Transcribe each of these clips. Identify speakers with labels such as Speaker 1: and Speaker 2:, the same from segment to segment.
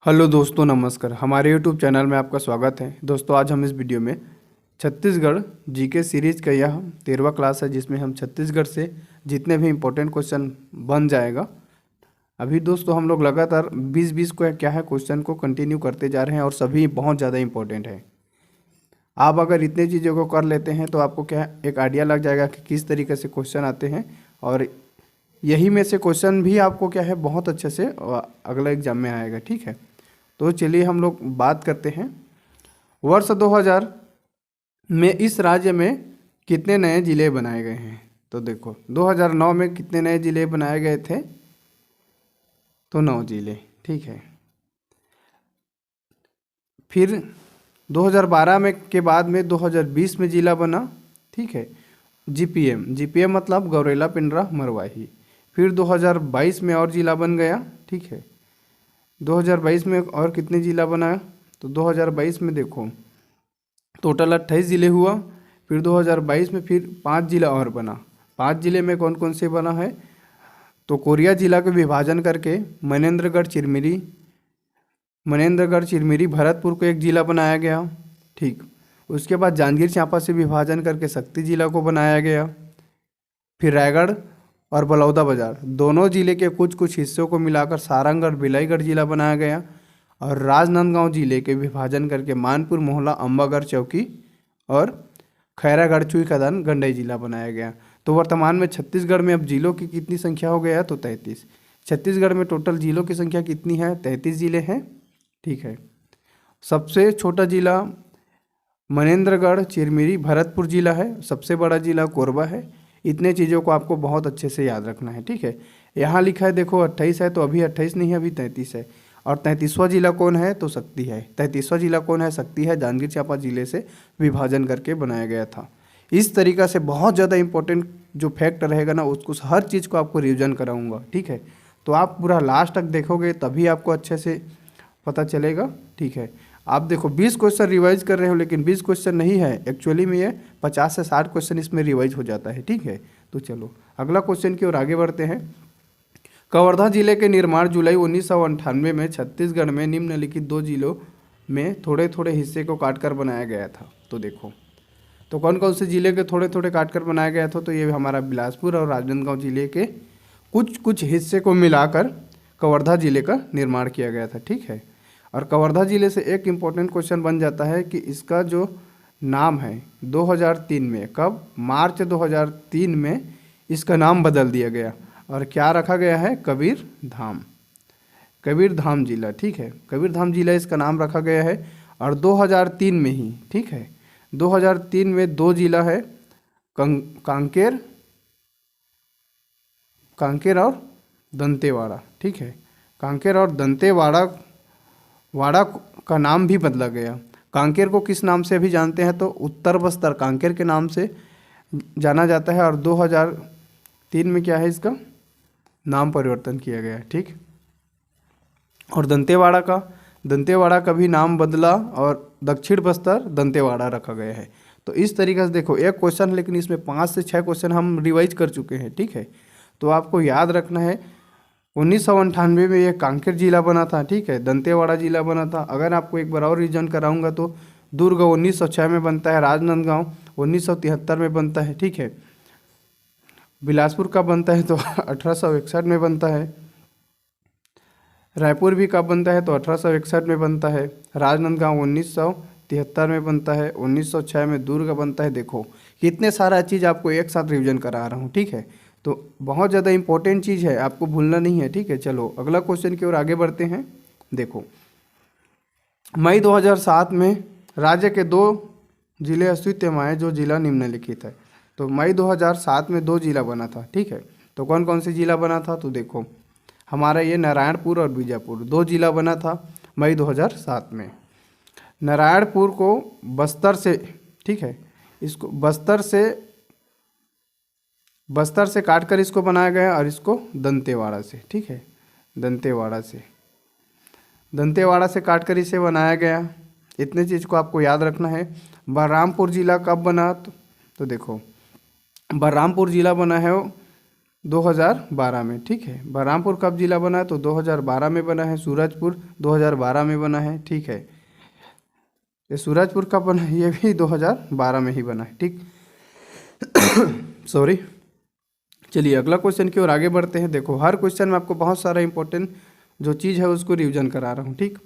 Speaker 1: Hello दोस्तों, नमस्कार। हमारे यूट्यूब चैनल में आपका स्वागत है। दोस्तों, आज हम इस वीडियो में छत्तीसगढ़ जीके सीरीज का यह 13वां क्लास है, जिसमें हम छत्तीसगढ़ से जितने भी इम्पोर्टेंट क्वेश्चन बन जाएगा। अभी दोस्तों हम लोग लगातार 20-20 को क्या है क्वेश्चन को कंटिन्यू करते जा रहे हैं और सभी बहुत ज़्यादा इंपॉर्टेंट है। आप अगर इतने चीज़ों को कर लेते हैं तो आपको क्या है एक आइडिया लग जाएगा कि किस तरीके से क्वेश्चन आते हैं, और यही में से क्वेश्चन भी आपको क्या है बहुत अच्छे से अगला एग्जाम में आएगा। ठीक है, तो चलिए हम लोग बात करते हैं। वर्ष 2000 में इस राज्य में कितने नए जिले बनाए गए हैं? तो देखो 2009 में कितने नए जिले बनाए गए थे? तो 9 जिले। ठीक है, फिर 2012 में के बाद में 2020 में जिला बना। ठीक है, जीपीएम मतलब गौरेला पिंडरा मरवाही। फिर 2022 में और जिला बन गया। ठीक है, 2022 में और कितने जिला बना? तो 2022 में देखो टोटल 28 ज़िले हुआ। फिर 2022 में फिर 5 जिला और बना। 5 जिले में कौन कौन से बना है? तो कोरिया जिला के विभाजन करके मनेन्द्रगढ़ चिरमिरी भरतपुर को एक जिला बनाया गया। ठीक, उसके बाद जांजगीर चांपा से विभाजन करके शक्ति जिला को बनाया गया। फिर रायगढ़ और बलौदाबाजार दोनों जिले के कुछ कुछ हिस्सों को मिलाकर सारंग और बिलाईगढ़ जिला बनाया गया। और राजनांदगांव जिले के विभाजन करके मानपुर, मोहला, अम्बागढ़, चौकी और खैरागढ़, चुई, कदन, गंडई जिला बनाया गया। तो वर्तमान में छत्तीसगढ़ में अब जिलों की कितनी संख्या हो गया है? तो 33। छत्तीसगढ़ में टोटल जिलों की संख्या कितनी है? 33 जिले हैं। ठीक है, सबसे छोटा जिला मनेन्द्रगढ़ चिरमिरी भरतपुर जिला है। सबसे बड़ा जिला कोरबा है। इतने चीज़ों को आपको बहुत अच्छे से याद रखना है। ठीक है, यहाँ लिखा है देखो 28 है, तो अभी 28 नहीं है, अभी 33 है। और 33वां जिला कौन है? तो शक्ति है। 33वां जिला कौन है? शक्ति है। जांजगीर चांपा जिले से विभाजन करके बनाया गया था। इस तरीक़ा से बहुत ज़्यादा इंपॉर्टेंट जो फैक्ट रहेगा ना, उसको हर चीज़ को आपको रिविजन कराऊंगा। ठीक है, तो आप पूरा लास्ट तक देखोगे तभी आपको अच्छे से पता चलेगा। ठीक है, आप देखो 20 क्वेश्चन रिवाइज कर रहे हो, लेकिन 20 क्वेश्चन नहीं है एक्चुअली में, ये 50 से 60 क्वेश्चन इसमें रिवाइज हो जाता है। ठीक है, तो चलो अगला क्वेश्चन की ओर आगे बढ़ते हैं। कवर्धा जिले के निर्माण जुलाई 1998 में छत्तीसगढ़ में निम्नलिखित 2 जिलों में थोड़े थोड़े हिस्से को काटकर बनाया गया था। तो देखो, तो कौन कौन से जिले के थोड़े थोड़े काटकर बनाया गया था? तो ये हमारा बिलासपुर और राजनांदगांव जिले के कुछ कुछ हिस्से को मिलाकर कवर्धा जिले का निर्माण किया गया था। ठीक है, और कवर्धा जिले से एक इम्पोर्टेंट क्वेश्चन बन जाता है कि इसका जो नाम है 2003 में, कब? मार्च 2003 में इसका नाम बदल दिया गया और क्या रखा गया है? कबीरधाम जिला। ठीक है, कबीरधाम जिला इसका नाम रखा गया है। और 2003 में ही, ठीक है, 2003 में 2 जिला है, कांकेर और दंतेवाड़ा। ठीक है, कांकेर और दंतेवाड़ा का नाम भी बदला गया। कांकेर को किस नाम से अभी जानते हैं? तो उत्तर बस्तर कांकेर के नाम से जाना जाता है। और 2003 में क्या है, इसका नाम परिवर्तन किया गया। ठीक, और दंतेवाड़ा का भी नाम बदला और दक्षिण बस्तर दंतेवाड़ा रखा गया है। तो इस तरीके से देखो एक क्वेश्चन, लेकिन इसमें 5 से 6 क्वेश्चन हम रिवाइज कर चुके हैं। ठीक है, तो आपको याद रखना है 1998 में ये कांकेर जिला बना था। ठीक है, दंतेवाड़ा जिला बना था। अगर आपको एक बार और रिवीजन कराऊंगा तो दुर्ग 1906 में बनता है, राजनांदगांव 1973 में बनता है। ठीक है, बिलासपुर का बनता है तो 1861 में बनता है। रायपुर भी कब बनता है? तो 1861 में बनता है। राजनांदगांव 1973 में बनता है। 1906 में दुर्ग बनता है। देखो कितने सारा चीज़ आपको एक साथ रिवीजन करा रहा हूँ। ठीक है, तो बहुत ज़्यादा इंपॉर्टेंट चीज़ है, आपको भूलना नहीं है। ठीक है, चलो अगला क्वेश्चन की ओर आगे बढ़ते हैं। देखो, मई 2007 में राज्य के 2 जिले अस्तित्व में आए, जो जिला निम्नलिखित है। तो मई 2007 में 2 जिला बना था। ठीक है, तो कौन कौन से जिला बना था? तो देखो हमारा ये नारायणपुर और बीजापुर 2 जिला बना था मई 2007 में। नारायणपुर को बस्तर से, ठीक है, इसको बस्तर से काटकर इसको बनाया गया, और इसको दंतेवाड़ा से, ठीक है, दंतेवाड़ा से काटकर इसे बनाया गया। इतने चीज़ को आपको याद रखना है। बलरामपुर जिला कब बना? तो देखो बलरामपुर जिला बना है 2012 में, ठीक है। बलरामपुर कब जिला बना है? तो 2012 में बना है। सूरजपुर 2012 में बना है, ठीक है। ये सूरजपुर कब बना है? ये भी 2012 में ही बना है, ठीक। सॉरी। चलिए अगला क्वेश्चन की ओर आगे बढ़ते हैं। देखो हर क्वेश्चन में आपको बहुत सारा इंपॉर्टेंट जो चीज़ है उसको रिवीजन करा रहा हूँ, ठीक।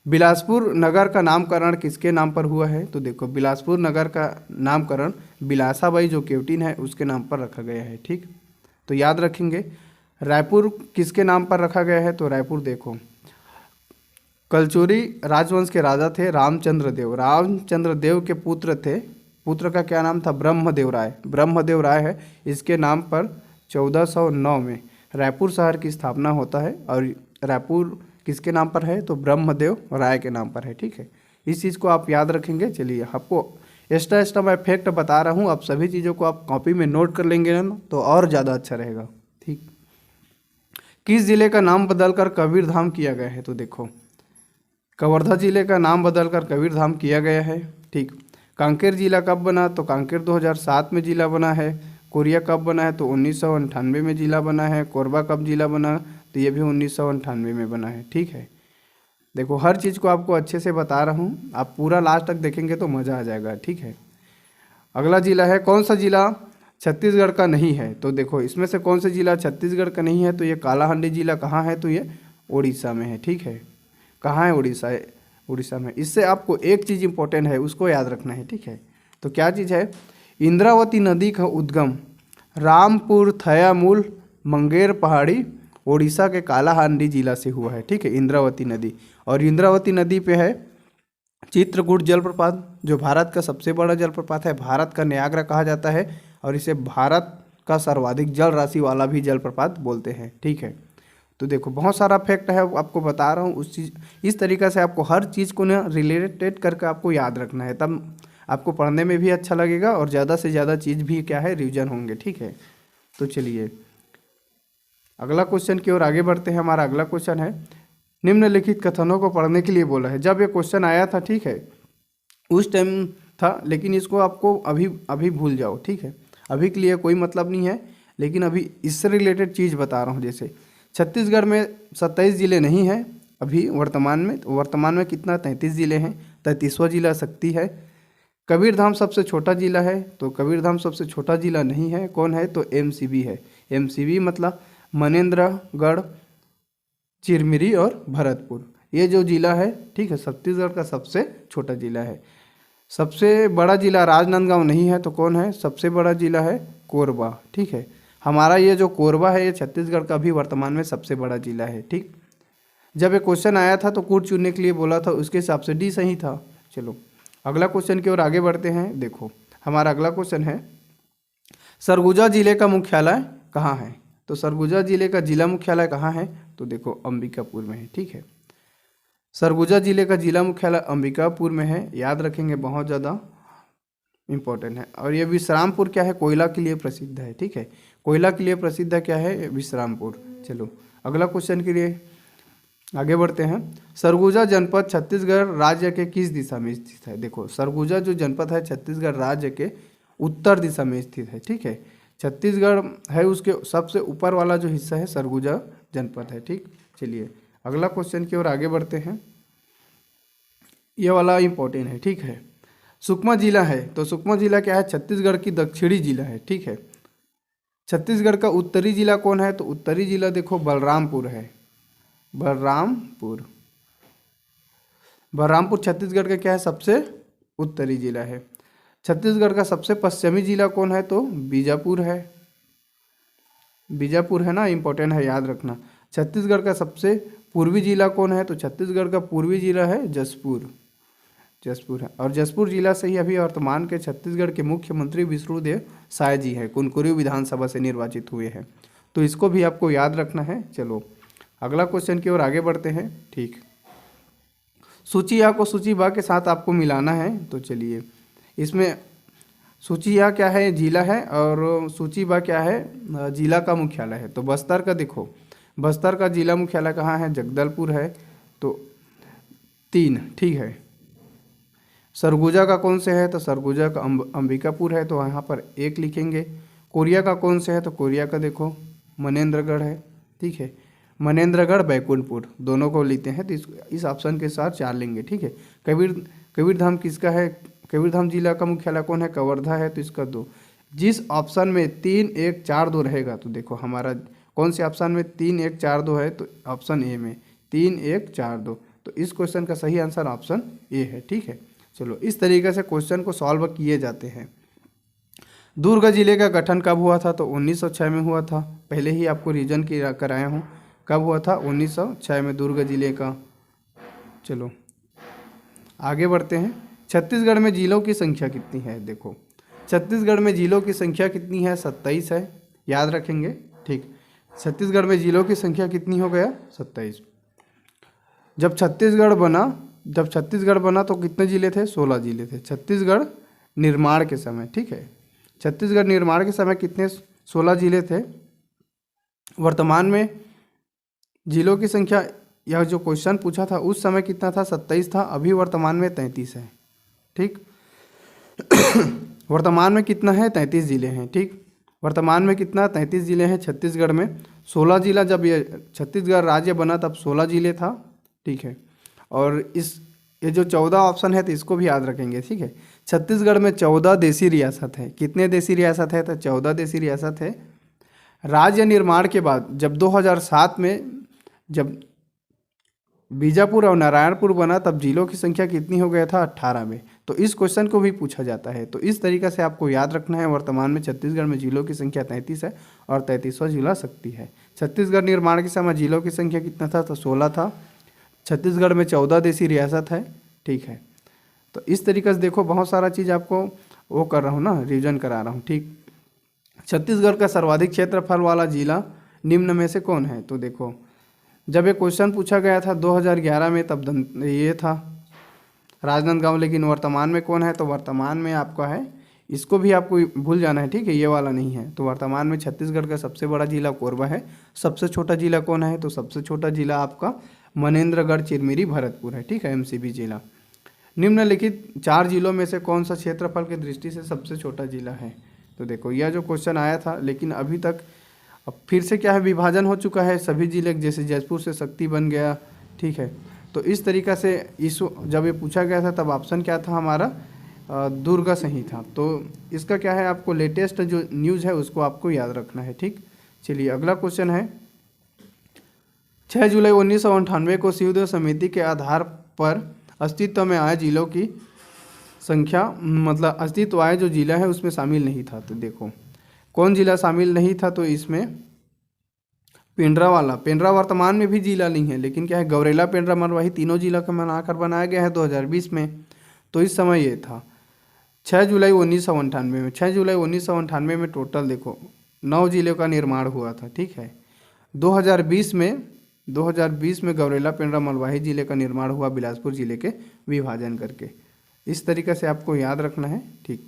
Speaker 1: बिलासपुर नगर का नामकरण किसके नाम पर हुआ है? तो देखो बिलासपुर नगर का नामकरण बिलासाबाई जो केवटिन है उसके नाम पर रखा गया है, ठीक। तो याद रखेंगे। रायपुर किसके नाम पर रखा गया है? तो रायपुर देखो कलचुरी राजवंश के राजा थे रामचंद्र देव। रामचंद्र देव के पुत्र थे। पुत्र का क्या नाम था? ब्रह्मदेव राय। ब्रह्मदेव राय है, इसके नाम पर 1409 में रायपुर शहर की स्थापना होता है। और रायपुर किसके नाम पर है? तो ब्रह्मदेव राय के नाम पर है, ठीक है। इस चीज़ को आप याद रखेंगे। चलिए आपको एक्स्ट्रा मैं फैक्ट बता रहा हूँ, आप सभी चीज़ों को आप कॉपी में नोट कर लेंगे ना तो और ज़्यादा अच्छा रहेगा, ठीक। किस जिले का नाम बदलकर कबीरधाम किया गया है? तो देखो कवर्धा जिले का नाम बदलकर कबीरधाम किया गया है, ठीक। कांकेर जिला कब बना? तो कांकेर 2007 में जिला बना है। कोरिया कब बना है? तो 1998 में जिला बना है। कोरबा कब जिला बना? तो ये भी 1998 में बना है, ठीक है। देखो हर चीज़ को आपको अच्छे से बता रहा हूँ, आप पूरा लास्ट तक देखेंगे तो मज़ा आ जाएगा, ठीक है। अगला जिला है, कौन सा जिला छत्तीसगढ़ का नहीं है? तो देखो इसमें से कौन सा जिला छत्तीसगढ़ का नहीं है? तो ये कालाहांडी जिला कहाँ है? तो ये उड़ीसा में है, ठीक है। कहाँ है? उड़ीसा है, उड़ीसा में। इससे आपको एक चीज़ इंपॉर्टेंट है उसको याद रखना है, ठीक है। तो क्या चीज़ है? इंद्रावती नदी का उद्गम रामपुर थयामूल मंगेर पहाड़ी उड़ीसा के कालाहांडी जिला से हुआ है, ठीक है। इंद्रावती नदी, और इंद्रावती नदी पे है चित्रकूट जलप्रपात जो भारत का सबसे बड़ा जलप्रपात है। भारत का नियाग्रा कहा जाता है और इसे भारत का सर्वाधिक जल राशि वाला भी जलप्रपात बोलते हैं, ठीक है। तो देखो बहुत सारा फैक्ट है आपको बता रहा हूँ, उस चीज़ इस तरीक़े से आपको हर चीज़ को ना रिलेटेड करके आपको याद रखना है, तब आपको पढ़ने में भी अच्छा लगेगा और ज़्यादा से ज़्यादा चीज़ भी क्या है रिवीजन होंगे, ठीक है। तो चलिए अगला क्वेश्चन की ओर आगे बढ़ते हैं। हमारा अगला क्वेश्चन है, निम्नलिखित कथनों को पढ़ने के लिए बोला है। जब ये क्वेश्चन आया था, ठीक है, उस टाइम था, लेकिन इसको आपको अभी भूल जाओ, ठीक है। अभी के लिए कोई मतलब नहीं है, लेकिन अभी इससे रिलेटेड चीज़ बता रहा हूँ। जैसे छत्तीसगढ़ में 27 ज़िले नहीं हैं अभी वर्तमान में कितना 33 ज़िले हैं। 33वां जिला शक्ति है। कबीरधाम सबसे छोटा जिला है, तो कबीरधाम सबसे छोटा जिला नहीं है। कौन है? तो एमसीबी है। एमसीबी मतलब मनेन्द्रगढ़, चिरमिरी और भरतपुर, ये जो जिला है, ठीक है, छत्तीसगढ़ का सबसे छोटा जिला है। सबसे बड़ा जिला राजनांदगांव नहीं है, तो कौन है? सबसे बड़ा जिला है कोरबा, ठीक है। हमारा ये जो कोरबा है ये छत्तीसगढ़ का भी वर्तमान में सबसे बड़ा जिला है, ठीक। जब ये क्वेश्चन आया था तो कूट चुनने के लिए बोला था, उसके हिसाब से डी सही था। चलो अगला क्वेश्चन की ओर आगे बढ़ते हैं। देखो हमारा अगला क्वेश्चन है, सरगुजा जिले का मुख्यालय कहाँ है? तो सरगुजा जिले का जिला मुख्यालय कहाँ है? तो देखो अंबिकापुर में है, ठीक है। सरगुजा जिले का जिला मुख्यालय अंबिकापुर में है, याद रखेंगे, बहुत ज़्यादा इम्पोर्टेंट है। और ये विश्रामपुर क्या है? कोयला के लिए प्रसिद्ध है, ठीक है। कोयला के लिए प्रसिद्ध है क्या है? विश्रामपुर। चलो अगला क्वेश्चन के लिए आगे बढ़ते हैं। सरगुजा जनपद छत्तीसगढ़ राज्य के किस दिशा में स्थित है? देखो सरगुजा जो जनपद है छत्तीसगढ़ राज्य के उत्तर दिशा में स्थित है, ठीक है। छत्तीसगढ़ है उसके सबसे ऊपर वाला जो हिस्सा है सरगुजा जनपद है, ठीक। चलिए अगला क्वेश्चन की ओर आगे बढ़ते हैं। ये वाला इम्पोर्टेंट है, ठीक है। सुकमा जिला है, तो सुकमा जिला क्या है? छत्तीसगढ़ की दक्षिणी जिला है, ठीक है। छत्तीसगढ़ का उत्तरी जिला कौन है? तो उत्तरी जिला देखो बलरामपुर है। बलरामपुर छत्तीसगढ़ का क्या है? सबसे उत्तरी जिला है। छत्तीसगढ़ का सबसे पश्चिमी जिला कौन है? तो बीजापुर है। बीजापुर है ना, इंपॉर्टेंट है, याद रखना। छत्तीसगढ़ का सबसे पूर्वी जिला कौन है? तो छत्तीसगढ़ का पूर्वी जिला है जसपुर है। और जसपुर जिला से ही अभी वर्तमान के छत्तीसगढ़ के मुख्यमंत्री विष्णुदेव साय जी हैं, कुनकुरी विधानसभा से निर्वाचित हुए हैं, तो इसको भी आपको याद रखना है। चलो अगला क्वेश्चन की ओर आगे बढ़ते हैं, ठीक। सूची आ को सूची बा के साथ आपको मिलाना है, तो चलिए इसमें सूची आ क्या है? जिला है, और सूची बा क्या है? जिला का मुख्यालय है। तो बस्तर का देखो, बस्तर का जिला मुख्यालय कहाँ है? जगदलपुर है, तो 3, ठीक है। सरगुजा का कौन से है? तो सरगुजा का अंबिकापुर है, तो यहाँ पर 1 लिखेंगे। कोरिया का कौन से है? तो कोरिया का देखो मनेंद्रगढ़ है, ठीक है। मनेंद्रगढ़, बैकुंठपुर दोनों को लेते हैं तो इस ऑप्शन के साथ 4 लेंगे, ठीक है। कबीरधाम किसका है? कबीरधाम जिला का मुख्यालय कौन है? कवर्धा है, तो इसका 2। जिस ऑप्शन में 3, 1, 4, 2 रहेगा तो देखो हमारा कौन से ऑप्शन में 3, 1, 4, 2 है? तो ऑप्शन ए में 3, 1, 4, 2। तो इस क्वेश्चन का सही आंसर ऑप्शन ए है, ठीक है। चलो, इस तरीके से क्वेश्चन को सॉल्व किए जाते हैं। दुर्ग जिले का गठन कब हुआ था? तो 1906 में हुआ था। पहले ही आपको रीजन की कराया हूँ, कब हुआ था? 1906 में दुर्ग जिले का। चलो आगे बढ़ते हैं। छत्तीसगढ़ में जिलों की संख्या कितनी है? देखो छत्तीसगढ़ में जिलों की संख्या कितनी है? 27 है, याद रखेंगे, ठीक। छत्तीसगढ़ में जिलों की संख्या कितनी हो गया? 27। जब छत्तीसगढ़ बना तो कितने जिले थे? 16 जिले थे छत्तीसगढ़ निर्माण के समय, ठीक है। छत्तीसगढ़ निर्माण के समय कितने? 16 जिले थे। वर्तमान में जिलों की संख्या, यह जो क्वेश्चन पूछा था उस समय कितना था? 27 था। अभी वर्तमान में 33 है, ठीक। वर्तमान में कितना है? 33 जिले हैं, ठीक। वर्तमान में कितना? 33 जिले हैं छत्तीसगढ़ में। 16 जिला, जब ये छत्तीसगढ़ राज्य बना तब 16 जिले था, ठीक है। और ये जो 14 ऑप्शन है तो इसको भी याद रखेंगे, ठीक है। छत्तीसगढ़ में 14 देशी रियासत है। कितने देशी रियासत है? तो 14 देशी रियासत है। राज्य निर्माण के बाद जब 2007 में जब बीजापुर और नारायणपुर बना तब जिलों की संख्या कितनी हो गया था? 18 में। तो इस क्वेश्चन को भी पूछा जाता है। तो इस तरीके से आपको याद रखना है। वर्तमान में छत्तीसगढ़ में जिलों की संख्या 33 है और 33वां जिला शक्ति है। छत्तीसगढ़ निर्माण के समय जिलों की संख्या कितना था? तो 16 था। छत्तीसगढ़ में 14 देशी रियासत है, ठीक है। तो इस तरीके से देखो बहुत सारा चीज़ आपको वो कर रहा हूँ ना, रिविजन करा रहा हूँ, ठीक। छत्तीसगढ़ का सर्वाधिक क्षेत्रफल वाला जिला निम्न में से कौन है? तो देखो जब ये क्वेश्चन पूछा गया था 2011 में तब ये था राजनांदगांव, लेकिन वर्तमान में कौन है? तो वर्तमान में आपका है, इसको भी आपको भूल जाना है, ठीक है, ये वाला नहीं है। तो वर्तमान में छत्तीसगढ़ का सबसे बड़ा जिला कोरबा है। सबसे छोटा जिला कौन है? तो सबसे छोटा जिला आपका मनेंद्रगढ़, चिरमिरी, भरतपुर है, ठीक है, एमसीबी जिला। निम्नलिखित 4 जिलों में से कौन सा क्षेत्रफल की दृष्टि से सबसे छोटा जिला है? तो देखो यह जो क्वेश्चन आया था, लेकिन अभी तक अब फिर से क्या है, विभाजन हो चुका है सभी जिले, जैसे जयपुर से शक्ति बन गया, ठीक है। तो इस तरीक़ा से जब ये पूछा गया था तब ऑप्शन क्या था हमारा? दुर्ग सही था। तो इसका क्या है, आपको लेटेस्ट जो न्यूज़ है उसको आपको याद रखना है, ठीक। चलिए अगला क्वेश्चन है। 6 जुलाई 1998 को शिवदेव समिति के आधार पर अस्तित्व में आए जिलों की संख्या, मतलब अस्तित्व आए जो जिला है उसमें शामिल नहीं था। तो देखो कौन जिला शामिल नहीं था? तो इसमें पेंड्रा वाला, पेंड्रा वर्तमान में भी जिला नहीं है, लेकिन क्या है, गौरेला, पेंड्रा, मरवाही तीनों जिला का बनाकर बनाया गया है 2020 में। तो इस समय ये था 6 जुलाई 1998 में। 6 जुलाई 1998 में टोटल देखो 9 जिलों का निर्माण हुआ था, ठीक है। 2020 में गौरेला, पेंड्रा, मरवाही जिले का निर्माण हुआ बिलासपुर जिले के विभाजन करके। इस तरीके से आपको याद रखना है, ठीक।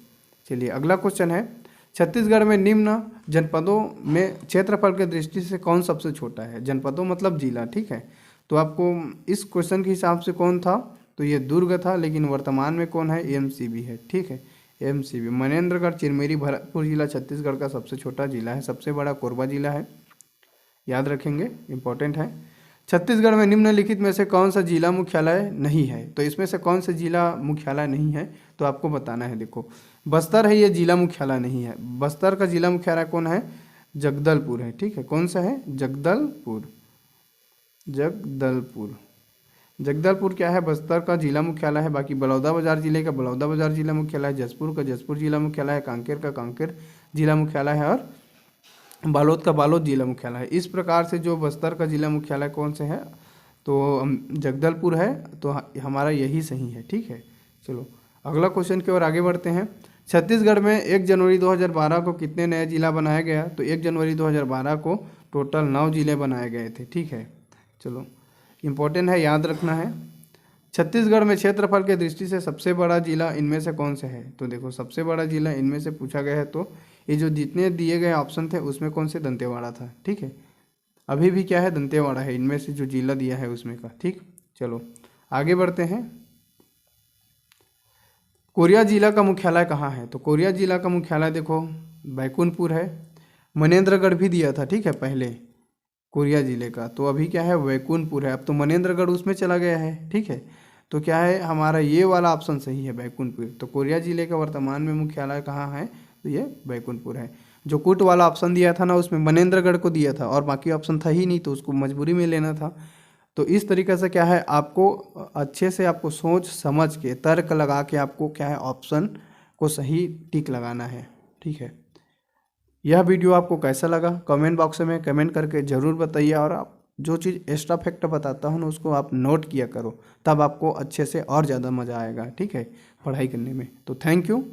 Speaker 1: चलिए अगला क्वेश्चन है। छत्तीसगढ़ में निम्न जनपदों में क्षेत्रफल की दृष्टि से कौन सबसे छोटा है? जनपदों मतलब जिला, ठीक है। तो आपको इस क्वेश्चन के हिसाब से कौन था? तो ये दुर्ग था, लेकिन वर्तमान में कौन है? एमसीबी है, ठीक है, एमसीबी। मनेंद्रगढ़, चिरमिरी, भरतपुर जिला छत्तीसगढ़ का सबसे छोटा जिला है। सबसे बड़ा कोरबा जिला है, याद रखेंगे, इंपॉर्टेंट है। छत्तीसगढ़ में निम्नलिखित में से कौन सा जिला मुख्यालय नहीं है? तो इसमें से कौन सा जिला मुख्यालय नहीं है तो आपको बताना है। देखो बस्तर है, ये जिला मुख्यालय नहीं है। बस्तर का जिला मुख्यालय कौन है? जगदलपुर है, ठीक है। कौन सा है? जगदलपुर। जगदलपुर क्या है? बस्तर का जिला मुख्यालय है। बाकी बलौदाबाजार जिले का बलौदाबाजार जिला मुख्यालय है। जसपुर का जसपुर जिला मुख्यालय है। कांकेर का कांकेर जिला मुख्यालय है और बालोद का बालोद जिला मुख्यालय है। इस प्रकार से जो बस्तर का जिला मुख्यालय कौन से है? तो जगदलपुर है। तो हमारा यही सही है, ठीक है। चलो अगला क्वेश्चन की ओर आगे बढ़ते हैं। छत्तीसगढ़ में 1 जनवरी 2012 को कितने नए जिला बनाया गया? तो 1 जनवरी 2012 को टोटल 9 जिले बनाए गए थे, ठीक है। चलो इम्पोर्टेंट है, याद रखना है। छत्तीसगढ़ में क्षेत्रफल के दृष्टि से सबसे बड़ा जिला इनमें से कौन सा है? तो देखो सबसे बड़ा जिला इनमें से पूछा गया है, तो ये जो जितने दिए गए ऑप्शन थे उसमें कौन से? दंतेवाड़ा था, ठीक है। अभी भी क्या है? दंतेवाड़ा है इनमें से जो जिला दिया है उसमें का, ठीक। चलो आगे बढ़ते हैं। कोरिया जिला का मुख्यालय कहाँ है? तो कोरिया जिला का मुख्यालय देखो बैकुंठपुर है। मनेंद्रगढ़ भी दिया था, ठीक है, पहले कोरिया जिले का। तो अभी क्या है, बैकुंठपुर है। अब तो मनेंद्रगढ़ उसमें चला गया है, ठीक है। तो क्या है, हमारा ये वाला ऑप्शन सही है, बैकुंठपुर। तो कोरिया जिले का वर्तमान में मुख्यालय कहाँ है, तो ये बैकुंठपुर है। जो कूट वाला ऑप्शन दिया था ना, उसमें मनेंद्रगढ़ को दिया था और बाकी ऑप्शन था ही नहीं, तो उसको मजबूरी में लेना था। तो इस तरीके से क्या है, आपको अच्छे से आपको सोच समझ के तर्क लगा के आपको क्या है, ऑप्शन को सही टिक लगाना है, ठीक है। यह वीडियो आपको कैसा लगा कमेंट बॉक्स में कमेंट करके ज़रूर बताइए। और आप जो चीज़ एक्स्ट्रा फैक्ट बताता हूँ ना, उसको आप नोट किया करो, तब आपको अच्छे से और ज़्यादा मज़ा आएगा, ठीक है, पढ़ाई करने में। तो थैंक यू।